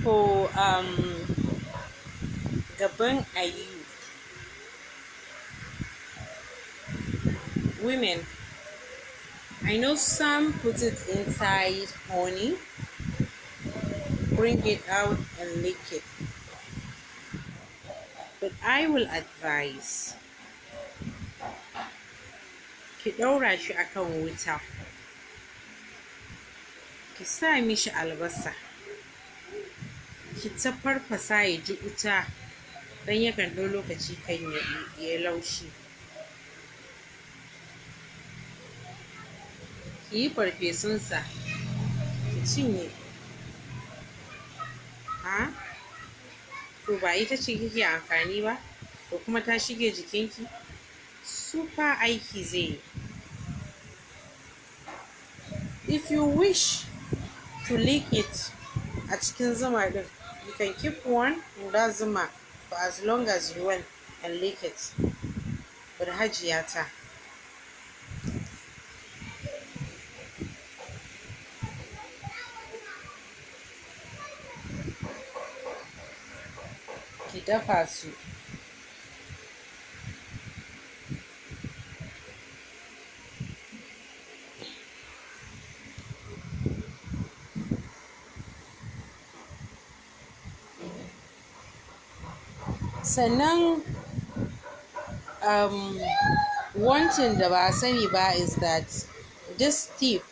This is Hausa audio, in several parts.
for gaban ayu. Women, I know some put it inside honey, bring it out and lick it, but I will advise ki ɗaura shi akan wuta, ki sa mishi albasa, ki ta farfasa ya ji wuta don yakan ɗau lokaci kan ya laushi. Ki yi farfesunsa ki cinye. To ba ita ce kike amfani ba, to kuma ta shige jikinki, super aiki zai yi. If you wish to lick it a cikin zuma din, you can keep one in that zuma for as long as you want and lick it. But hajiyata, ki dafa su. Sannan one thing da ba a sani ba is that this tip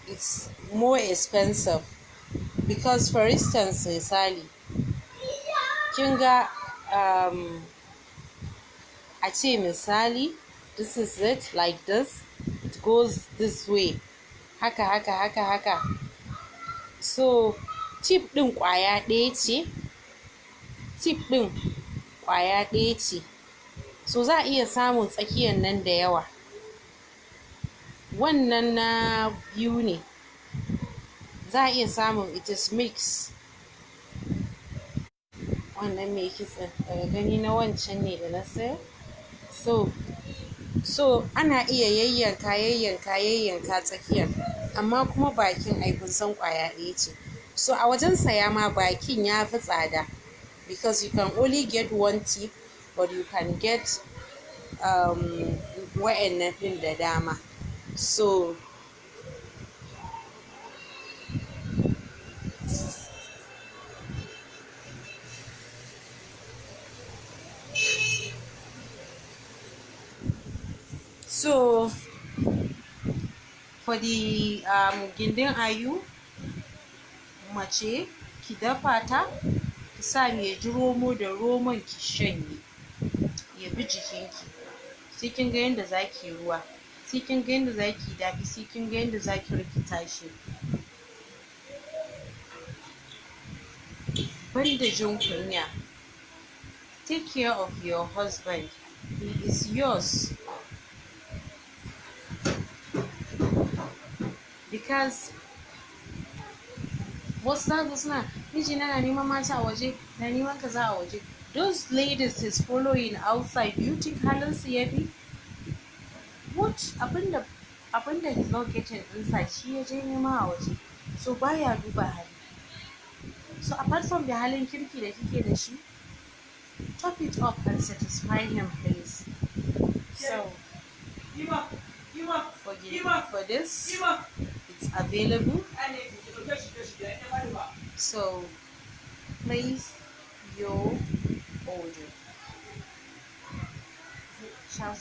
it's more expensive because, for instance, misali kin ga a ce misali this is it like this, it goes this way, haka. So tip ɗin ƙwaya ɗaya ce, so za a iya samun tsakiyar nan da yawa. Wannan na biyu ne, za a iya samun it is mix. Wannan mai kitsen daga gani na wancan ne da na sayar. So ana iya yayyanka tsakiyar, amma kuma bakin ai kun san ƙwaya ɗaya ce. So a wajen saya ma bakin ya fi tsada because you can only get one tip but you can get wa'annan ɗin da dama. So for the gindin ayu mace, ki dafa ta, ki sa ya ji romo da romon ki shanye ya bi jikinki, sai kin ga yadda za ki ruwa, sai kin ga yadda za ki daɗi, sai kin ga yadda za ki rikita shi. Banda jin kunya, take care of your husband, he is yours. Because wasu za suna mijina na neman mata a waje, na neman kaza a waje. Those ladies is following outside, you think halinsu ya bi? What abinda he's not getting inside shi ya je nema a waje, so baya duba hali. So apart from the halin kirki da kike da shi, top it up and satisfy him, please. So for this, it's available. So place your order. Ciao.